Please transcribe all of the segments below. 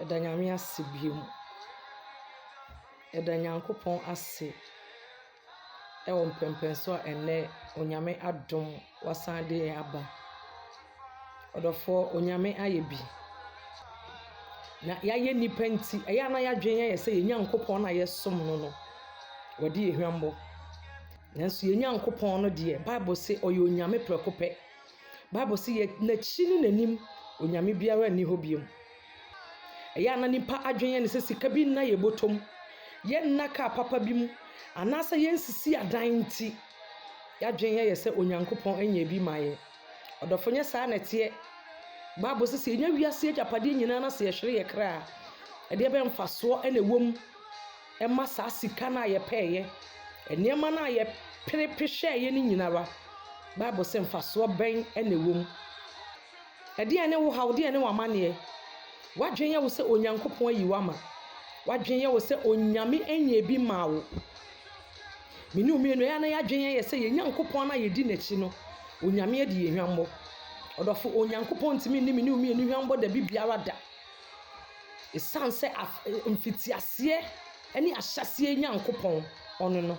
Ɛda Nyame ase biom. Ɛda Nyankopɔn ase. Ɛwɔ mpɛmpɛnso a ɛnɛ Onyame adom wasan de yɛn aba. Ɔdɔfoɔ Onyame ayɛ bi. Na yɛayɛ nipa nti, ɛyɛ na yɛadwen yɛ sɛ yɛn Nyankopɔn na yɛsom no. Wɔde yɛ hwambɔ. Nanso yɛn Nyankopɔn no deɛ, Bible sɛ ɔyɛ Onyame prɛko pɛ. Bible sɛ yɛ n'akyi ne n'anim Onyame biara nni hɔ biom. Ɛyɛ na nipa adwen yɛ ne sɛ sika bi nna yɛ bɔtɔm. Yɛnna kaa papa bi mu. Anaasɛ yɛnsisi adan nti. Yɛadwen yɛ sɛ Onyankopɔn anya bi ma yɛ. Ɔdɔfo nyɛ saa na ɛteɛ. Bible sɛ sɛ yɛnya wiase agyapadeɛ nyinaa na sɛ yɛhwere yɛ kra a, ɛdeɛ bɛ mfasoɔ ɛna ɛwɔ mu ɛma saa sika no a yɛpɛɛyɛ. Nneɛma no a yɛpehwɛɛyɛ no nyinara. Bible sɛ mfasoɔ bɛn ɛna ɛwɔ mu. Ɛdeɛ ne wo haw, deɛ ne w'amanneɛ. Wadwen yɛ wo sɛ Onyankopɔn ayi wo ama. Wadwen yɛ wo sɛ Onyame anya bi ma wo. Mene umienu ya na yɛadwen yɛ sɛ yɛn Nyankopɔn na yɛdi n'akyi no, Onyame adi yɛn hwambɔ. Ɔdɔfo Onyankopɔn ntimi ne mene umienu hwambɔ da biara da. Ɛsan sɛ mfitiaseɛ ne ahyɛseɛ Nyankopɔn ɔno no.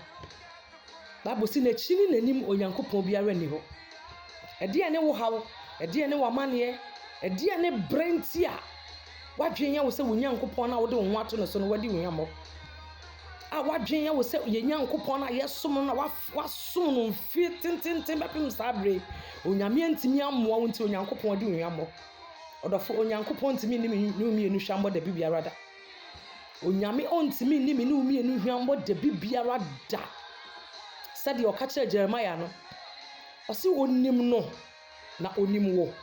Bible sɛ n'akyi ne n'anim Onyankopɔn biara nni hɔ. Ɛdeɛ ne wo haw, ɛdeɛ ne w'amanneɛ, ɛdeɛ ne brɛnti a wadwen yɛ wo sɛ wo Nyankopɔn na wode wo ho ato no so no wadi wo hwambɔ. A wadwen yɛ wo sɛ yɛn Nyankopɔn na yɛsom no na wasom no mfie tententen bɛpem saa bere. Onyame ntimi amoa wo nti Onyankopɔn di wo hwambɔ. Ɔdɔfo Onyankopɔn ntimi ne umienu hwambɔ da biara da. Onyame ɔntimi ne mene umienu hwambɔ da biara da. Sɛdeɛ ɔka kyerɛ Jeremiah no, ɔse onim no na onim wo.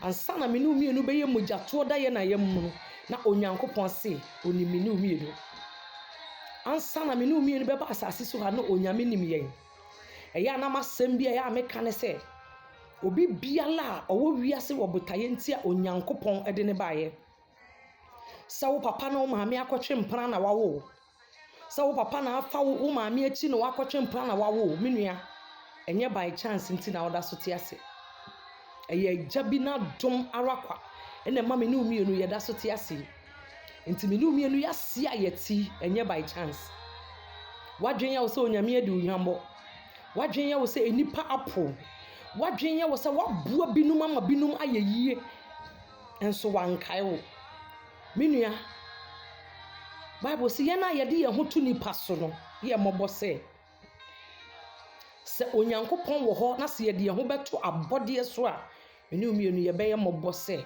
Ansa na mene umienu bɛyɛ mogyatoɔ da yɛ na yɛ mu no, na Onyankopɔn se onim mene umienu. Ansa na mene umienu bɛba asase so ha no Onyame nim yɛn. Ɛyɛ na masɛm bi a ɛyɛ a meka ne sɛ obi biala a ɔwɔ wiase wɔ botaeɛ nti a Onyankopɔn de ne baayɛ. Sɛ wo papa na wo maame akɔtwe mpena na wawo. Sɛ wo papa na afa wo maame akyi na wakɔtwe mpena na wawo, me nua. Ɛnyɛ by chance nti na woda so te ase. Ɛyɛ agya bi na dom ara kwa. Ɛna ma mene umienu yɛda so te ase. Nti mene umienu yɛase a yɛti ɛnyɛ by chance. Wadwen yɛ wo sɛ Onyame adi wo hwambɔ. Wadwen yɛ wo sɛ enipa apo. Wadwen yɛ wo sɛ waboa binom ama binom ayɛ yie. Enso wankae wo. Me nua, Bible sɛ yɛn a yɛde yɛn ho to nipa so no, yɛ mmɔbɔ sɛ Onyankopɔn wɔ hɔ na sɛ yɛde yɛn ho bɛto abɔdeɛ so a mene umienu yɛbɛyɛ mmɔbɔ sɛ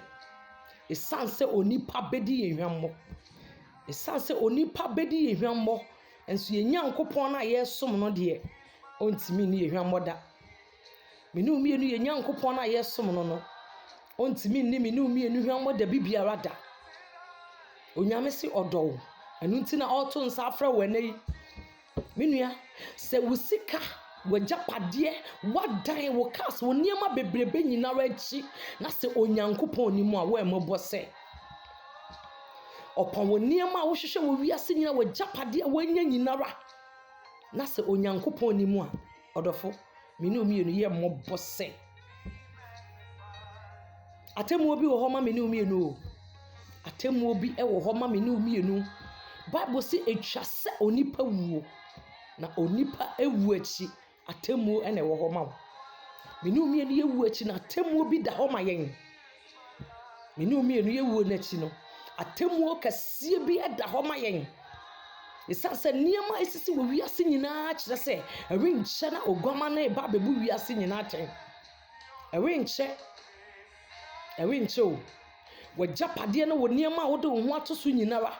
ɛsan sɛ onipa bɛdi yɛn hwambɔ. Ɛsan sɛ onipa bɛdi yɛn hwambɔ. Enso yɛn Nyankopɔn na yɛsom no deɛ ɔntimi ne yɛn hwambɔ da. Mene umienu yɛn Nyankopɔn na yɛsom no ɔntimi ne mene umienu hwambɔ da biara da. Onyame se ɔdɔ wo. Ɛno nti na ɔto nsa afrɛ wo ɛnɛ yi. Me nua, sɛ wo sika, w'agyapadeɛ, wadan, wo cars, wo nneɛma bebrebe nyinara akyi na sɛ Onyankopɔn ni mu a wo mmɔbɔ sɛ ɔpɔn wo nneɛma a wohwehwɛ wo wiase nyina w'agyapadeɛ wanya nyinara na sɛ Onyankopɔn ni mu a ɔdɔfo mene umienu yɛ mmɔbɔ sɛ atemmuo bi wɔ hɔ ma mene umienu o. Atemmuo bi wɔ hɔ ma mene umienu. Bible sɛ etwa sɛ onipa wuo na onipa ewu akyi atemmuo na ɛwɔ hɔ ma wo. Mene umienu yɛwu akyi na atemmuo bi da hɔ ma yɛn. Mene umienu yɛwu n'akyi no atemmuo kɛseɛ bi da hɔ ma yɛn. Ɛsan sɛ nneɛma esisi wɔ wiase nyinaa kyerɛ sɛ ɛrenkyɛ na oguama na ɛba abɛbu wiase nyinaa kyɛn. Ɛrenkyɛ o. W'agyapadeɛ no wɔ nneɛma a wode wo ho ato so nyinara.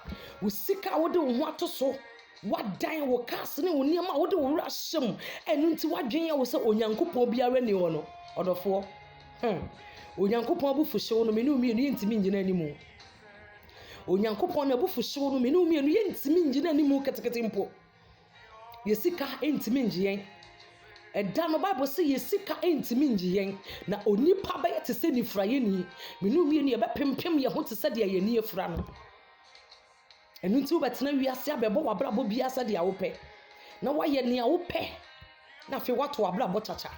Wo sika a wode wo ho ato so. Wadan wo cars ne wo nneɛma a wode wo wura hyɛ mu. Ɛno nti wadwen yɛ wo sɛ Onyankopɔn biara ni hɔ no. Ɔdɔfoɔ. Onyankopɔn abufuhyew no mene umienu yɛntimi ngyina anim. Onyankopɔn na abufuhyew no mene umienu yɛntimi ngyina anim ketekete mpo. Yɛ sika ɛntimi ngye yɛn. Ɛda no Bible sɛ yɛ sika ɛntimi ngye yɛn na onipa bɛyɛ te sɛ nifrayɛni. Mene umienu yɛbɛpempem yɛn ho te sɛ deɛ yɛni afura no. Ɛno nti wobɛtena wiase abɛbɔ w'abrabɔ biara sɛ deɛ wopɛ. Na wayɛ nea wopɛ. na fe wato abrabɔ chacha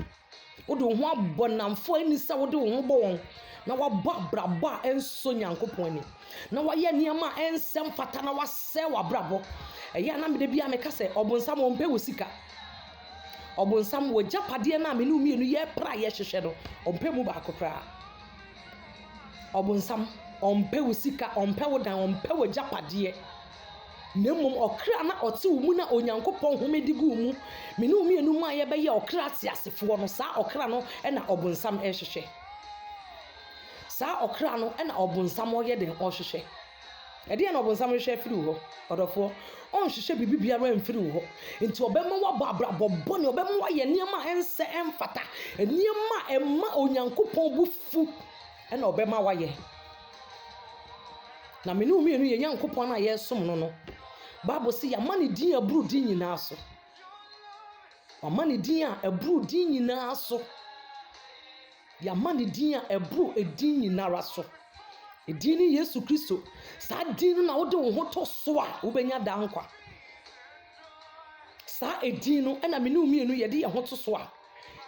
wo de ho abɔ namfo ani sɛ wo de ho bɔ wɔn na wabɔ abrabɔ a enso Nyankopɔn ani na wayɛ nneɛma a ensɛm fata na wasɛ wabrabɔ ɛyɛ na me de bia me ka sɛ ɔbonsam ɔmpɛ wo sika ɔbonsam wo japadeɛ na me ne umienu yɛ pra yɛ hwehwɛ no ɔmpɛ mu baako pra ɔbonsam ɔmpɛ wo sika ɔmpɛ wo dan ɔmpɛ wo japadeɛ na mmom ɔkra na ɔte wo mu na Onyankopɔn homedi gu mu me ne umienu ma yɛ bɛyɛ ɔkra te asefoɔ no saa ɔkra no ɛna ɔbonsam ɛhwehwɛ saa ɔkra no ɛna ɔbonsam ɔyɛ den ɔhwehwɛ ɛdeɛ na ɔbonsam hwehwɛ firi wo ɔdɔfoɔ ɔnhwehwɛ bibi biara mfiri wo nti ɔbɛma wabɔ abrabɔ bɔne ɔbɛma wayɛ nneɛma ɛnsɛ ɛmfata nneɛma ɛma Onyankopɔn bu fu ɛna ɔbɛma wayɛ na me ne umienu yɛ Nyankopɔn na yɛsom no Bible say yama ne din aburu din nyinaa so wama ne din a aburu din nyinaa so yama ne din a aburu edin nyinara so edin ni Yesu Kristo saa din no na wo de wo ho to so a wo benya da nkwa saa edin no na me ne umienu yɛ de yɛ ho to so a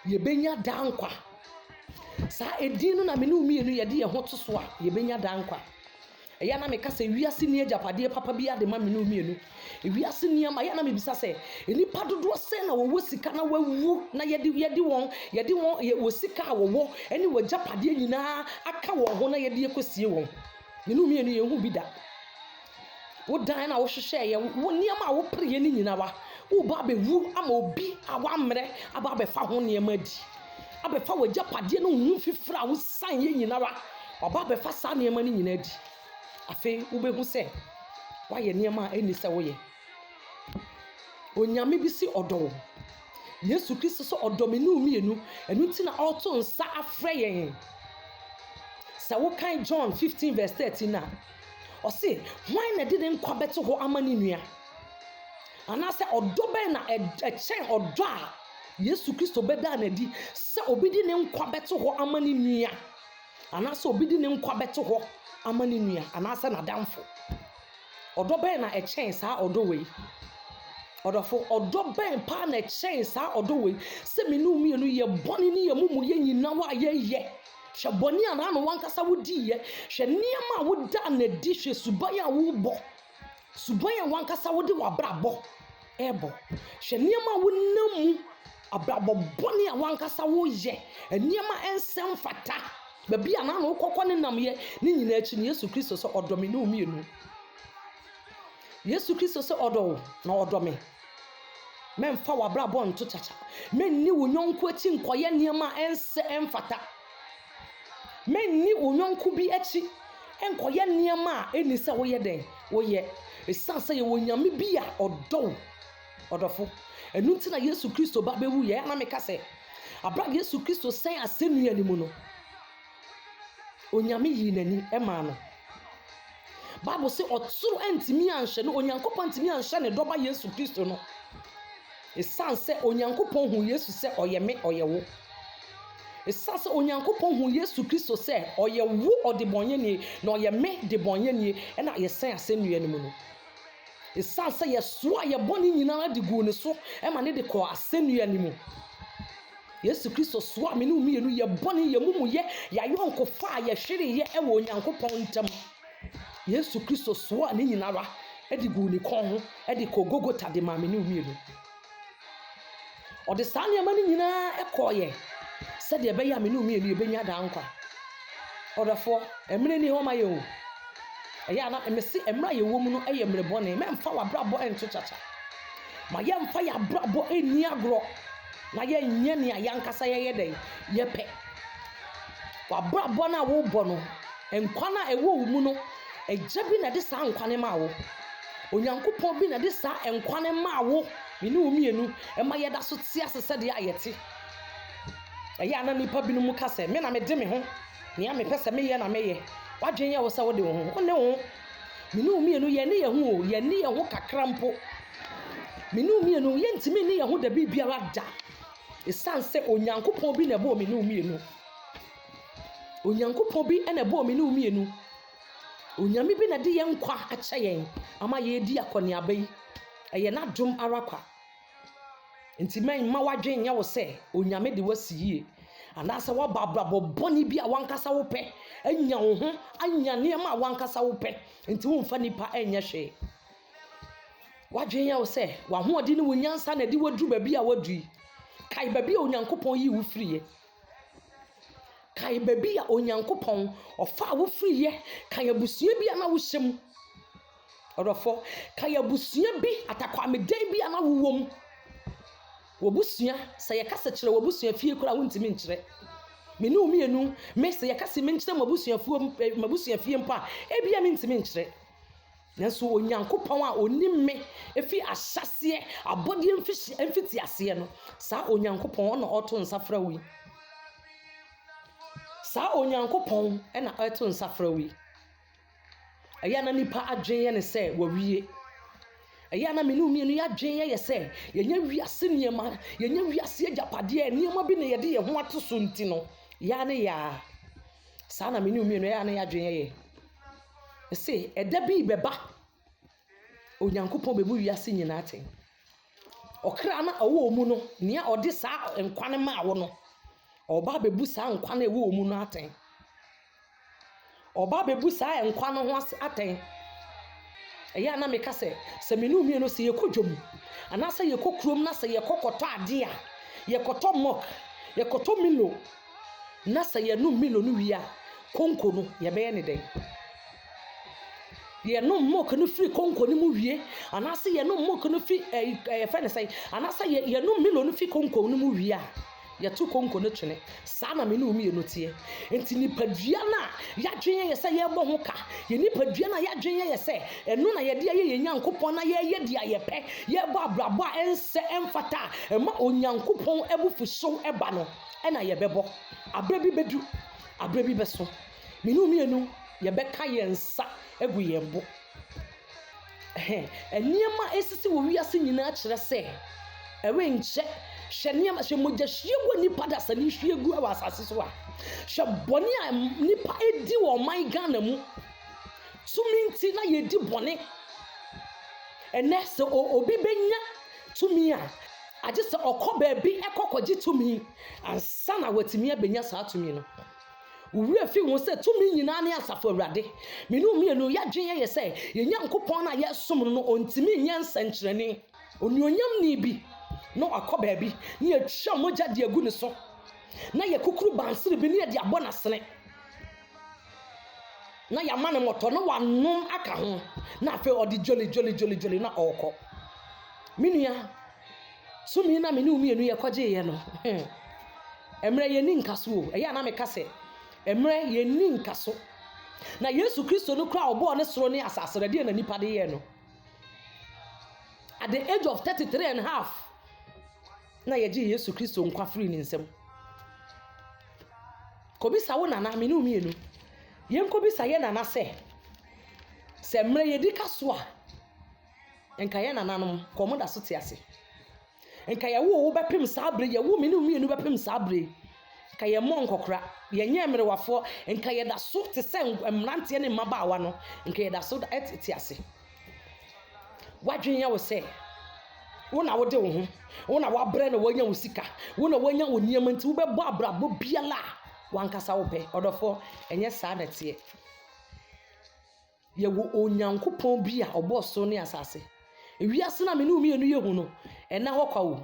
ye benya da nkwa saa edin no na me ne umienu yɛ de yɛ ho to so a ye benya da nkwa ɛyɛ na me ka sɛ wiase ni agyapadeɛ papa bi ade ma me ne umienu wiase ni ama ɛyɛ na me bisa sɛ enipa dodoɔ sɛ na wɔwɔ sika na wawu na yɛde wɔn wɔ sika a wɔwɔ ɛne wɔ agyapadeɛ nyinaa aka wɔn ho na yɛde yɛkɔsie wɔn me ne umienu yɛ hu bi da wo dan na wo hwehwɛ yɛ wo nneɛma a wo pere yɛ ni nyinaa wo ba bɛwu ama obi a wammerɛ aba bɛfa ho nneɛma di abɛfa wɔ agyapadeɛ no hu fifira a wo san yɛ nyinaa ɔba bɛfa saa nneɛma no nyinaa di afei wobɛhu sɛ wayɛ nneɛma a ɛni sɛ woyɛ Onyame bi si ɔdɔ wo Yesu Kristo sɛ ɔdɔ me ne umienu ɛno nti na ɔto nsa afrɛ yɛn sɛ wokan John 15:13 na ɔse hwan na de ne nkwa bɛto hɔ ama ne nua anaasɛ ɔdɔ bɛn na ɛkyɛn ɔdɔ a Yesu Kristo bɛda n'adi sɛ obi de ne nkwa bɛto hɔ ama ne nua anaasɛ obi de ne nkwa bɛto hɔ ama ne nua anaasɛ n'adamfo ɔdɔ bɛn na ɛkyɛn saa ɔdɔ wei ɔdɔfo ɔdɔ bɛn paa na ɛkyɛn saa ɔdɔ wei sɛ me ne umienu yɛ bɔne ne yɛ mumu yɛ nyina wa yɛyɛ hwɛ bɔne a na wankasa wodi yɛ hwɛ nneɛma a woda n'adi hwɛ suban a wobɔ suban a wankasa wode wabrabɔ ɛbɔ hwɛ nneɛma a wonam mu abrabɔ bɔne a wankasa woyɛ nneɛma ɛnsɛm fata baabi a na wokɔkɔ ne nam yɛ ne nyinaa akyi ne Yesu Kristo sɛ ɔdɔ me ne umienu Yesu Kristo sɛ ɔdɔ wo na ɔdɔ me memfa wabrabɔ nto chacha menni wo nyɔnko akyi nkɔyɛ nneɛma ɛnsɛ ɛmfata menni wo nyɔnko bi akyi ɛnkɔyɛ nneɛma a ɛni sɛ woyɛ den woyɛ ɛsan sɛ yɛwɔ Nyame bi a ɔdɔ wo ɔdɔfo ɛno nti na Yesu Kristo ba bɛwu yɛ na meka sɛ abra Yesu Kristo sɛn asɛnnua ne mu no Onyame yi n'ani ɛma no Bible say ɔtoro antimi anhwɛ no Onyankopɔn antimi anhwɛ ne dɔba Yesu Kristo no ɛsan sɛ Onyankopɔn hu Yesu sɛ ɔyɛ me ɔyɛ wo ɛsan sɛ Onyankopɔn hu Yesu Kristo sɛ ɔyɛ wo ɔdebɔnyɛnie na ɔyɛ me debɔnyɛnie ɛna yɛsɛn asɛnnua no mu no ɛsan sɛ yɛsoro a yɛbɔ ne nyinaa de gu ne so ɛma ne de kɔ asɛnnua no mu Yesu Kristo soa me ne umienu yɛbɔ ne yɛ mumu yɛ yɛayɔnkofa a yɛhwere yɛ ɛwɔ Onyankopɔn ntam Yesu Kristo soa ne nyinara ɛde gu ne kɔn ho ɛde kɔ Golgotha de ma me ne umienu ɔde saa nneɛma no nyinaa ɛkɔɔyɛ sɛdeɛ ɛbɛyɛ a me ne umienu yɛbɛnya da nkwa ɔdɔfoɔ ɛmene ni hɔ ma yɛ o ɛyɛ ana ɛmɛsi ɛmra yɛwɔ mu no ɛyɛ mmerɛ bɔne mɛmfa wabrabɔ ɛnto kyakya ma yɛmfa yɛabrabɔ ɛnni agorɔ na yɛnyɛ nea yɛankasa yɛyɛ dɛn yɛpɛ wabrabɔ no a wobɔ no nkwa no a ɛwɔ wo mu no agya bi na de saa nkwa ne ma wo Onyankopɔn bi na de saa nkwa ne ma wo me ne umienu ɛma yɛda so te ase sɛdeɛ ayɛte ɛyɛ ana nipa bi no mu ka sɛ me na mede me ho nea mepɛ sɛ meyɛ na meyɛ wadwen yɛ wo sɛ wode wo ho wo ne wo me ne umienu yɛne yɛ ho o yɛne yɛ ho kakra mpo me ne umienu yɛntimi ne yɛ ho da biara da ɛsan sɛ Onyankopɔn bi na ɛbɔ me ne umienu Onyankopɔn bi na ɛbɔ me ne umienu Onyame bi na de yɛn nkwa akyɛ yɛn ama yɛdi akɔneaba yi ɛyɛ n'adom ara kwa nti man ma wadwen nya wo se onyame de wasiyie anasa wababrabo boni bi a wankasa wo pɛ anya wo ho anya niema a wankasa wo pɛ nti wo mfa nipa anya hwe wadwen nya wo se wa hoɔde ne wonyansa na de wadru ba bi a wadui kai ba bi a onyankopɔn yi wo friye kai ba bi a onyankopɔn ɔfa wo friye kai abusua bi a na wo hyem ɔdɔfo kai abusua bi atakwameden bi a na wo wom wobusua sɛ yɛkasa kyerɛ wobusua fie kora wontimi nkyerɛ mene umienu me sɛ yɛkasa me nkyerɛ mabusua fie mpa ebia me ntimi nkyerɛ nanso onyankopɔn a onim me efi ahyɛseɛ abɔdeɛ mfiti aseɛ no saa onyankopɔn ɔna ɔto nsafra wi saa onyankopɔn ɛna ɔto nsafra wi ɛyɛ na nipa adwen yɛ ne sɛ wawie ɛyɛ na mene umienu yɛadwen yɛ sɛ yɛnya wiase nneɛma yɛnya wiase agyapadeɛ nneɛma bi na yɛde yɛ ho ato so nti no ya ne ya saa na mene umienu ya na yɛadwen yɛ ɛsɛ ɛda bi bɛba onyankopɔn bɛbu wiase nyinaa ten ɔkra na ɔwɔ mu no nea ɔde saa nkwane ma wo no ɔba bɛbu saa nkwane ɛwɔ mu no aten ɔba bɛbu saa nkwane ho aten ɛyɛ na meka sɛ mene umienu sɛ yɛkɔ dwom anasa yɛkɔ kurom na sɛ yɛkɔ kɔtɔ ade a yɛkɔtɔ mok yɛkɔtɔ milo na sɛ yɛnom milo no wie a konko no yɛbɛyɛ ne dɛn yɛnom mok no firi konko no mu wie anasa yɛnom mok no fi yɛfɛ ne sɛ anasa yɛnom milo no fi konko no mu wie a yɛto konko no twene saa na mene umienu tie enti nipadua na yɛadwen yɛ sɛ yɛbɔ ho ka yɛ nipadua na yɛadwen yɛ sɛ ɛno na yɛde ayɛ yɛ nyankopɔn na yɛyɛ de ayɛpɛ yɛbɔ abrabɔ a ɛnsɛ ɛmfata ɛma onyankopɔn abufuhyew ɛba no ɛna yɛbɛbɔ abrɛ bi bɛdu abrɛ bi bɛso mene umienu yɛbɛka yɛn nsa agu yɛn bo nneɛma esisi wɔ wiase nyinaa kyerɛ sɛ ɛwe nkyɛ hwɛ nneɛma hwɛ mogya hwie wɔ nipa da sɛ ne hwie gu wɔ asase so a hwɛ bɔne a nipa edi wɔ ɔman Ghana mu tumi nti na yɛdi bɔne ɛnɛ sɛ obi bɛnya tumi a agye sɛ ɔkɔ baabi ɛkɔkɔgye tumi ansa na watumi abɛnya saa tumi no wura fi ho sɛ tumi nyinaa ne asafo Awurade mene umienu yɛadwen yɛ sɛ yɛnyankopɔn na yɛsom no ɔntimi nyɛ nsɛnkyerɛnne onuonyam ni bi no akɔ baabi ne yɛtwa mogya de agu ne so na yɛkukuru bansere bi ne yɛde abɔ n'asene na yɛama ne mmɔtɔ na wanom aka ho na afei ɔde joli na ɔrekɔ menua tumi na mene umienu yɛkɔgye yɛ no ɛmmerɛ yɛni nkaso o ɛyɛ na meka sɛ ɛmmerɛ yɛni nkaso na Yesu Kristo no kora ɔbɔɔ ne soro ne asase deɛ na nipa de yɛ no at the age of 33.5 na yɛgye Yesu Kristo nkwa firi ne nsɛm kobisa wo nana mene umienu yɛn kobisa yɛ nana sɛ mmerɛ yɛdi kaso a nka yɛ nananom kɔmo da so te ase nka yɛwo wo bɛpem saa bere yɛwo mene umienu bɛpem saa bere nka yɛ mmɔ nkɔkora yɛnyɛ mmerewafoɔ nka yɛda so te sɛ mmeranteɛ ne mmabaawa no nka yɛda so te ase wadwen yɛ wo sɛ wo na wode wo ho wo na wabrɛ na wanya wo sika wo na wanya wo nneɛma nti wobɛbɔ abrabɔ biala wankasa wo pɛ ɔdɔfo ɛnyɛ saa na teɛ yɛwo onyankopɔn bi a ɔbɔ so ne asase ewiase na mene umienu yɛhu no ɛna hɔ kwa wo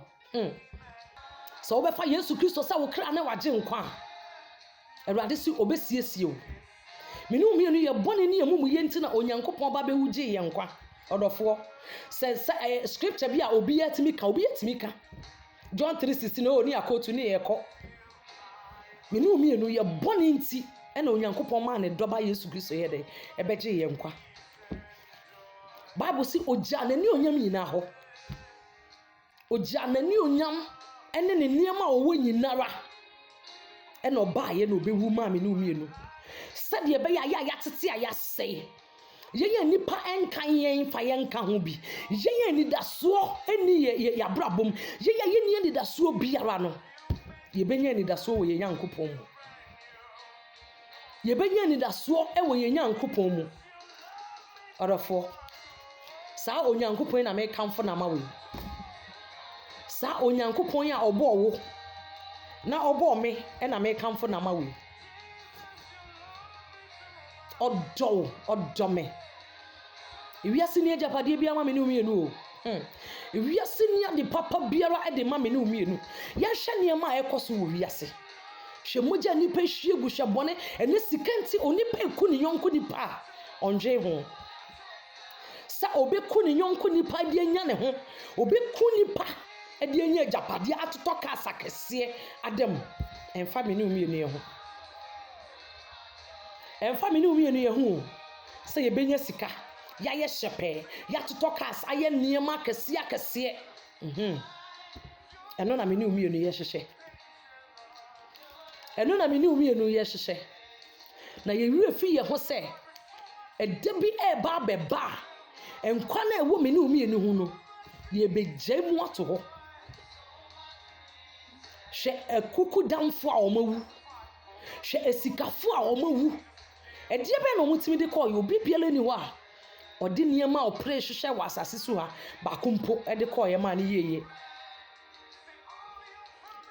sɛ wobɛfa Yesu Kristo sɛ wo kra na wagye nkwa a Awurade si obesiesie wo mene umienu yɛ bɔne ne yɛmumu yɛnti na onyankopɔn ba bɛwu gye yɛn nkwa ɔdɔfoɔ sɛ scripture bi a obi yɛtimi ka John 3:16 o ni akotu ne yɛkɔ mene umienu yɛ bɔne nti ɛna onyankopɔn maa ne dɔba Yesu Kristo yɛ dɛ ɛbɛgye yɛn nkwa Bible si ogya n'ani onyam nyinaa hɔ ogya n'ani onyam ɛne ne nneɛma a ɔwɔ nyinara ɛna ɔbaa yɛ na obewu maa mene umienu sɛdeɛ ɛbɛyɛ a yɛatete a yɛasɛe yɛyɛ nipa ɛnka yɛn fa yɛnka ho bi yɛyɛ nidasoɔ ɛni yɛabrabom yɛyɛ nidasoɔ biara no yɛbɛnya nidasoɔ wɔ yɛn Nyankopɔn mu yɛbɛnya nidasoɔ ɛwɔ yɛn Nyankopɔn mu ɔdɔfoɔ saa onyankopɔn na mekamfo na ma we Sa onyankopon ya obo wo na obo me na me kamfo na ma we odo me ewiase ni agapade bia ma me ne umienu o ewiase ni ade papa biara ade ma me ne umienu ya hye ne ma ekoso wo wiase hye moja nipa hwie gu hye bone ene sikanti onipa eku ne yonko nipa onje ho sa obeku ne yonko nipa de anya ne ho obeku nipa de anya agapade atoto ka asakese adam emfa me ne umienu ye ho emfa me ne umienu ye ho sa ye benya sika ya ye hyepe ya toto kas aye niema kese eno na me ne umienu ye hyehye eno na me ne umienu ye hyehye na ye wura fi ye ho se edebi eba beba enkwa na ewo me ne umienu hu no ye begye ato ho hye ekuku damfo a omawu hye esikafo a omawu edie be no mutimi de call yo bibiele ni wa odi niema opre hwehwe wa asase so ha ba kompo de call ye ma ne yeye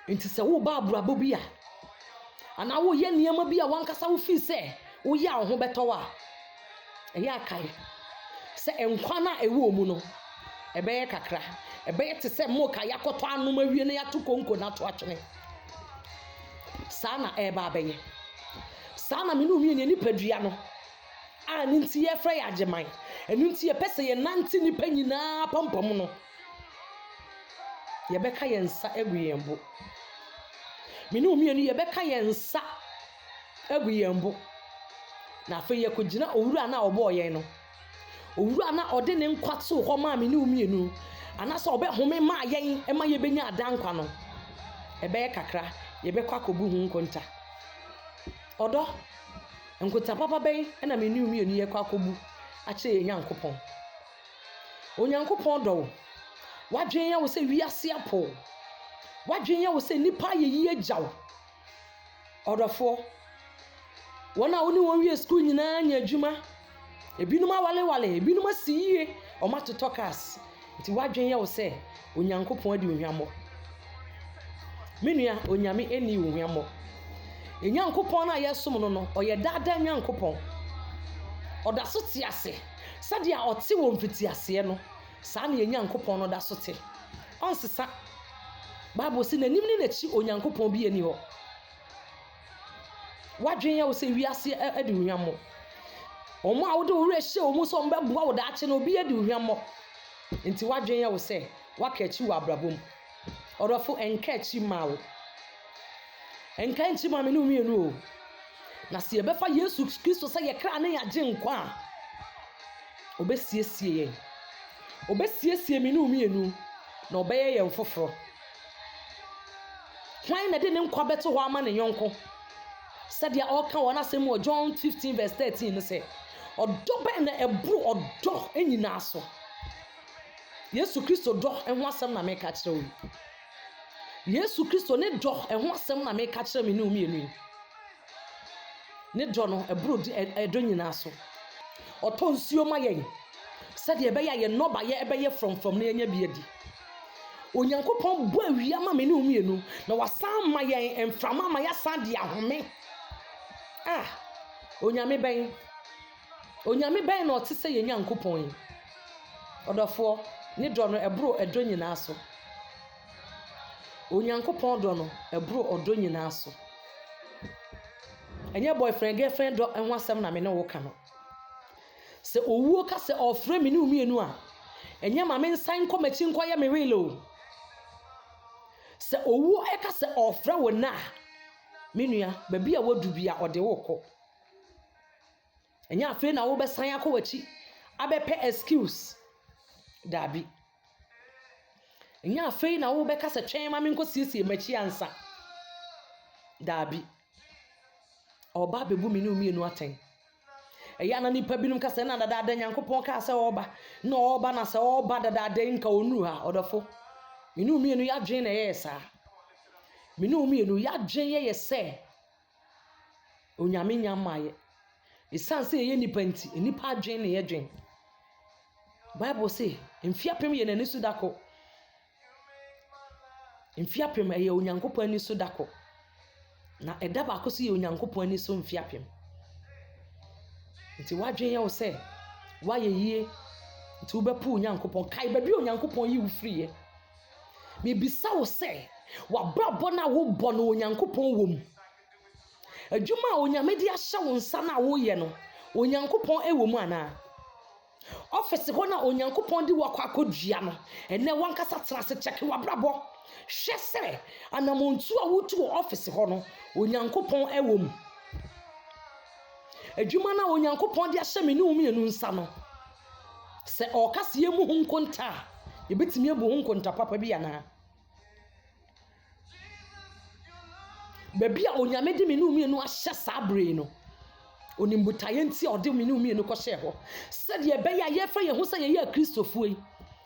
nti se wo ba abrabo bia ana wo ye niema bia wankasa wo fi se wo ya ho beto wa eya kai se enkwa na ewo mu no ebeye kakra ebeye te se mo ka yakoto anoma wie na yato konko na to atwene sana eba abeye sana me no wie ni padua no a nti ye fra ya geman enu nti ye pese ye nanti ni panyina pampam no ye beka ye nsa egu yembo me no wie ni ye beka ye nsa egu yembo na afa ye kugina owura na obo ye no owura na ode ne nkwato ho ma me no wie nu ana so obe home ma yen e ma ye benya adankwa no ebe kakra ye bekwa kobu hu nkonta odo nkota papa ben na me ni umienu ye kwa kobu a che nyankopon onyankopon do wadwen ya wo se wiase apo wadwen ya wo se nipa ye yi agyaw odofo wona woni won wie school nyina nya adwuma ebinuma wale ebinuma siye o matoto kas nti wadwen ya wo se onyankopon adi ohwamo menua onyame eni ohwamo enyankopon na yesom no oye dada nyankopon oda so ti ase sade a ote wo mfiti ase no saa na enyankopon no da so te onsesa bible si nanim ni nachi onyankopon bi eni ho wadwen ya wo se wiase ade ohwamo omo a wo de wure hye omo so mbeboa wo da ache no obi ade ohwamo nti wadwen ya wo se wakachi wo abrabom odofo enkachi mawo enkanchi ma me no mienu o na se ye befa Yesu Kristo se ye kra na ya je nkwa a obesiesie ye obesiesie me no mienu na obeye ye mfoforo hwan na de ne nkwa beto ho ama ne yonko sadia oka wona asem o John 15 verse 13 ne se odo be na ebru odo enyina aso Yesu Kristo do enho asem na me ka kire o Yesu Kristo ne do enho asem na me ka kire me ne umienu ne do no ebru edo nyina so oto nsuo ma yen sade ebe ya ye noba ye ebe ye from na enya bi adi onyankopon bo awia ma me ne umienu na wasan ma yen emframa ma ya san de ahome onyame ben na ote se ye nyankopon yi odofo ne do no ebru edo nyina so onyankopon do no ebru odo nyina so enye boyfriend girlfriend do enho asem na me ne wo ka no se owuo ka se ofre me ne umienu a enye ma me nsan komachi nkoye me welo se owuo e ka se ofre wo na menua baby a wadu bia ode wo ko enye afi na wo besan akowachi abepe excuse dabi enye afi na wo beka se twen ma me nko siesie machi ansa dabi oba bebu me ne umienu aten eya na nipa binum ka se na dada nyankopon ka se oba na oba na se oba dada nka onu ha odofo me ne umienu ya dwen na yesa me ne umienu ya dwen ye se onyame nyamaye isanse ye nipa nti nipa adwen na ye dwen Bible say mfiapem ye nani sudako Mfiapem ɛyɛ onyankopɔn ani so dako. Na ɛda baako so yɛ onyankopɔn ani so mfiapem. Nti wadwen yɛ wo sɛ wayɛ yie nti wobɛpo onyankopɔn kae baabi onyankopɔn yi wo firiye. Mebisa wo sɛ wabrabɔ na wobɔ no onyankopɔn wɔ mu. Adwuma a onyame de ahyɛ wo nsa na woyɛ no onyankopɔn ɛwɔ mu ana. Office hɔ na onyankopɔn de wakɔ akɔdua no ɛnɛ wankasa tena se kyɛke wabrabɔ. Hwɛ sɛ anamontu a wotu wɔ office hɔ no onyankopɔn ɛwɔ mu. Adwuma na onyankopɔn de ahyɛ me ne wo mienu nsa no sɛ ɔkasa yɛ mu ho nkonta yɛbɛtumi abu ho nkonta papa bi ana. Baabi a onyame de me ne wo mienu ahyɛ saa bere no onimbutaye nti a ɔde me ne wo mienu kɔhyɛ hɔ sɛdeɛ ɛbɛyɛ a yɛfrɛ yɛn ho sɛ yɛyɛ kristofoɔ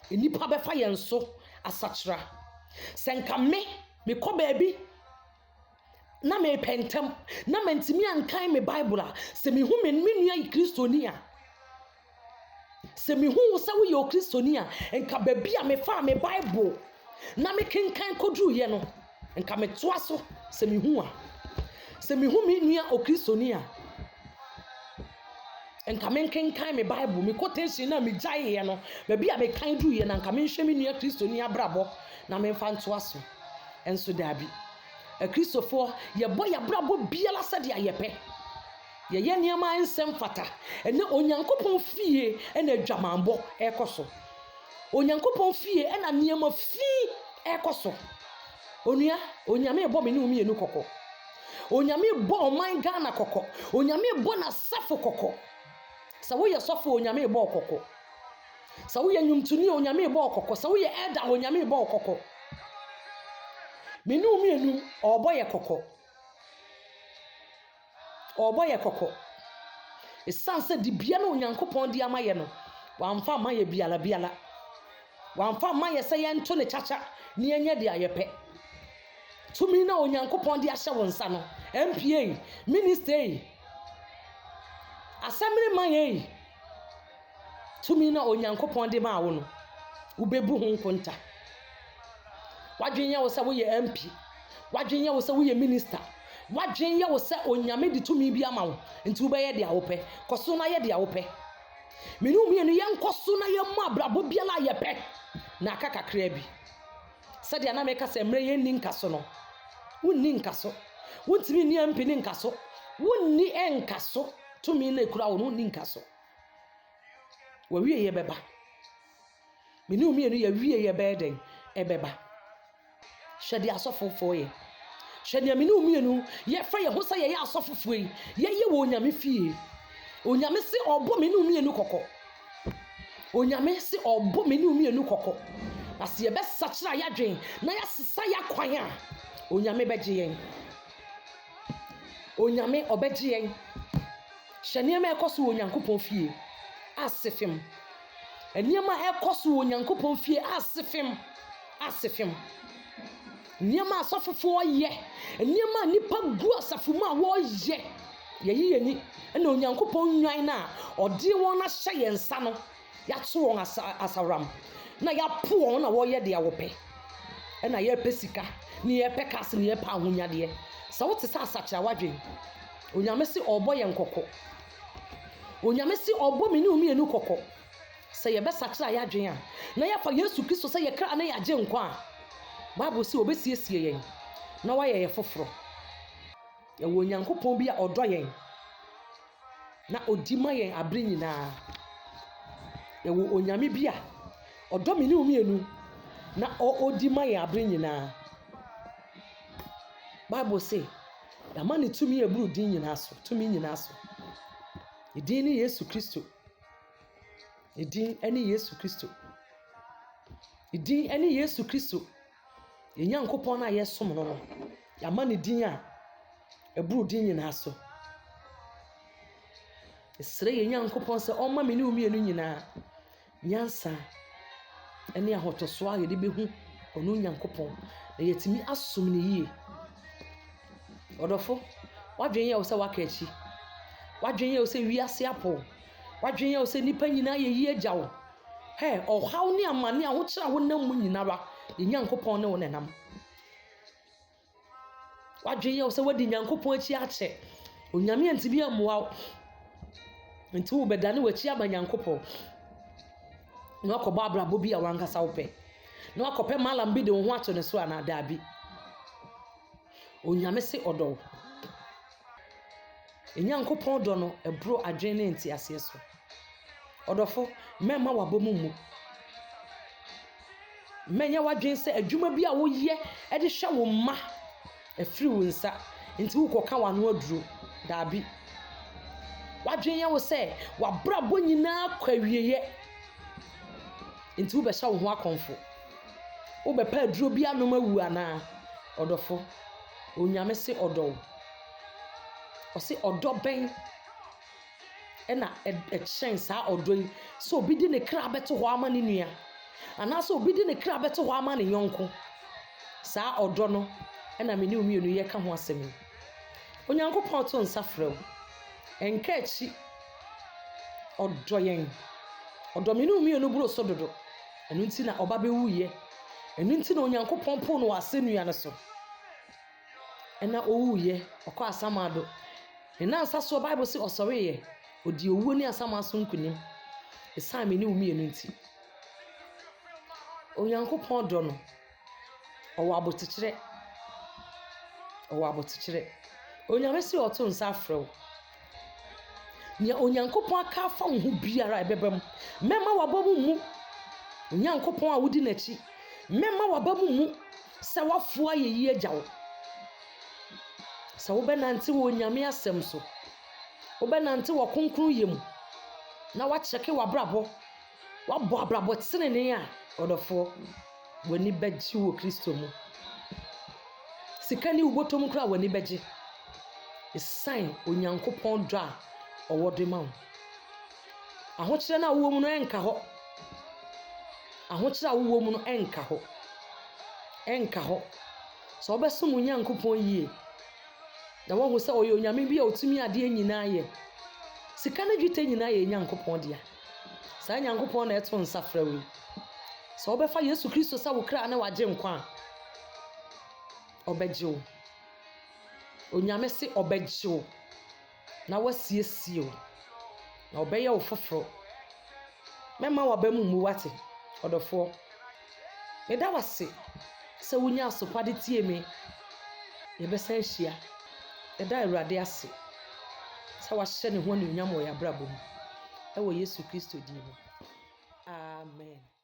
yi nipa bɛfa yɛn so asakyera. Sɛ nka mekɔ baabi na mepɛntɛm na mantimi ankan me Bible a sɛ mehu me nua yi kristoni a sɛ mehu wo sɛ woyɛ kristoni a nka baabi a mefa me Bible na mekenkan koduruyɛ no nka metoa so sɛ mehu a sɛ mehu me nua kristoni a nka menkenkan me Bible me quotation na me gyaeɛ no baabi a mekan duruyɛ na nka menhwɛ me nua kristoni abrabɔ na memfa ntoa so. Enso dabi Kristofo yɛbɔ yɛbrabɔ biala sɛdeɛ yɛpɛ yɛyɛ nneɛma nsɛm fata ɛne onyankopɔn fie ɛna adwamanbɔ ɛkɔ so. Onyankopɔn fie ɛna nneɛma fie ɛkɔ so. Onua onyame bɔ me ne wo mienu kɔkɔ. Onyame bɔ ɔman Ghana kɔkɔ. Onyame bɔ na safo kɔkɔ. Sɛ woyɛ sɔfo onyame bɔ kɔkɔ. Sɛ woyɛ nyumtuni onyame bɔ kɔkɔ. Sɛ woyɛ ɛda onyame bɔ kɔkɔ. Me ne wo mienu ɔbɔ yɛ kɔkɔ. Ɔbɔ yɛ kɔkɔ. Esan sɛ di bia na onyankopɔn di ama yɛ no wamfa ama yɛ biala. Wamfa ama yɛ sɛ yɛnto ne chacha ne yɛnyɛ de ayɛpɛ. Tumi na onyankopɔn di ahyɛ wo nsa no MPA minister assembly man yi tumi na onyankopɔn de ma wo no ubebu ho nkonta. Wadwen yɛ wo sɛ woyɛ MP, wadwen yɛ wo sɛ woyɛ minister, wadwen yɛ wo sɛ onyame de tumi bi ama wo nti wobɛyɛ de awopɛ kɔso na yɛ de awopɛ. Me ne wo mienu yɛ nkɔso na yɛ ma brabo biala yɛpɛ na aka kakra bi sɛdeɛ na meka sɛ mmerɛ yɛ nni nkaso no wonni nkaso wontimi ni MP ni nkaso wonni enkaso tumi na ekura wo no wonni nkaso. Wawie yɛ bɛba me ne wo mienu yɛ wie yɛ bɛden ɛbɛba. Hwɛde asɔfofo yɛ hwɛde me ne wo mienu yɛfrɛ yɛ ho sɛ yɛyɛ asɔfofo yi yɛyɛ wɔ onyame fie. Onyame se ɔbɔ me ne wo mienu kɔkɔ. Onyame se ɔbɔ me ne wo mienu kɔkɔ. Na se yɛbɛsakyera yɛadwen na yɛasesa yɛakwan a onyame bɛgye yɛn. Onyame ɔbɛgye yɛn. Hwɛ nneɛma ɛkɔ so wɔ onyankopɔn fie asefem. Nneɛma ɛkɔ so wɔ onyankopɔn fie asefem. Nneɛma asɔfofoɔ yɛ nneɛma nipa gu asafo mu a wɔyɛ yɛyi yɛni ɛna onyankopɔn nwan na ɔde wɔn ahyɛ yɛn nsa no yɛato wɔn asaram na yɛapo wɔn na wɔyɛ de awopɛ ɛna yɛpɛ sika ne yɛpɛ kase ne yɛpɛ ahonyadeɛ. Sɛ wote sɛ asakyera wadwen onyame se ɔbɔ yɛn kɔkɔ. Onyame se ɔbɔ me ne wo mienu kɔkɔ. Sɛ yɛbɛsakyera yɛadwen a na yɛfa Yesu Kristo sɛ yɛkra na yɛagye nkwa a Bible sɛ obɛsiesie yɛn na wayɛ yɛ foforo. Yɛwɔ onyankopɔn bi a ɔdɔ yɛn na odi ma yɛn abere nyinaa. Yɛwɔ onyame bi a ɔdɔ me ne wo mienu na odi ma yɛn abere nyinaa. Bible sɛ yɛama ne tumi eburu din nyinaa so tumi nyinaa so. Edin ne Yesu Kristo. Edin ɛne Yesu Kristo. Edin ɛne Yesu Kristo. Nyankopɔn na yɛsom no no yɛama ne din a eburu din nyinaa so. Esrɛ Nyankopɔn sɛ ɔma me ne wo mienu nyinaa nyansa ɛne ahotoso a yɛde behu ɔno Nyankopɔn na yɛtimi asom ne yie. Ɔdɔfo wadwen yɛ wo sɛ waka akyi. Wadwen yɛ wo sɛ wiase apo. Wadwen yɛ wo sɛ nipa nyinaa yɛ yie agya wo. Ɔhaw ne amane a wo kyerɛ wo nam mu nyinara Nyankopɔn ne wo nenam. wadwe ye sɛ wadi Nyankopɔn akyi akyɛ onyame anti bi amoa nti wo bɛdane w'akyi aba Nyankopɔn na wakɔbɔ abrabɔ bi a wankasa wopɛ na wakɔpɛ malam bi de wo ho ato ne so ana daabi onyame se ɔdɔ Nyankopɔn dɔ no ɛboro adwene ne nti aseɛ so ɔdɔfo mɛma wabɔ mu mɛnya wadwene sɛ adwuma bi a woyɛ ɛde hwɛ wo mma afiri wo nsa nti wokɔka wano aduro daabi wadwene yɛ wo sɛ wabrabɔ nyinaa kɔ awieyɛ nti wobɛhyɛ wo ho akɔmfo wobɛpɛ aduro bi anom awu anaa ɔdɔfo onyame se ɔdɔ ɔse ɔdɔ bɛn ɛna ɛkyɛn saa ɔdɔ yi sɛ obi di ne kra bɛto hɔ ama ne nua anaasɛ obi di ne kra bɛto hɔ ama ne yɔnko saa ɔdɔ no ɛna me ne mmienu yɛ ka ho asɛm yi Onyankopɔn to nsa frɛ wo ɛnka akyi ɔdɔ yɛn ɔdɔ me ne mmienu boro so dodo ɛno nti na ɔba bɛwuyɛ ɛno nti na Onyankopɔn po no wɔ asɛnnua no so ɛna ɔwuyɛ ɔkɔ asamado ne nansa so Bible sɛ ɔsɔreyɛ ɔdi owuo ne asama so nkunim ɛsan me ne mmienu nti Onyankopɔn dɔ no ɔwɔ abotekyerɛ onyame sɛ ɔto nsa afrɛ wo nea Onyankopɔn aka afa wo ho biara ɛbɛba mu mɛma wabɔ mu Onyankopɔn a wodi n'akyi mɛma waba mu sɛ wafoa yɛyi agya wo sɛ wobɛnante wɔ onyame asɛm so wobɛnante wɔ kronkron yɛ mu na wakyɛke wabrabɔ wabɔ abrabɔ tenene a ɔdɔfoɔ w'ani bɛgye wɔ Kristo mu sika ne wobɔtɔ mu kora w'ani bɛgye ɛsan Onyankopɔn dɔ a ɔwɔ de ma wo ahokyerɛ no a wowɔ mu no ɛnka hɔ ahokyerɛ a wowɔ mu no ɛnka hɔ sɛ wobɛsom Onyankopɔn yie na wahu sɛ ɔyɛ onyame bi a ɔtumi adeɛ nyinaa yɛ sika ne dwetɛ nyinaa yɛ Nyankopɔn dea saa Nyankopɔn na ɛto nsa frɛ wo sɛ wobɛfa Yesu Kristo sɛ wo kra ne wagye nkwa a ɔbɛgye wo onyame se ɔbɛgye wo na wasiesie wo na ɔbɛyɛ wo foforɔ mɛma waba mu wate ɔdɔfoɔ meda wase sɛ wonya asopade tie me yɛbɛsan hyia ɛda Awurade ase sɛ wahyɛ ne ho anuonyam wɔ yɛabrabɔ mu ɛwɔ Yesu Kristo din mu amen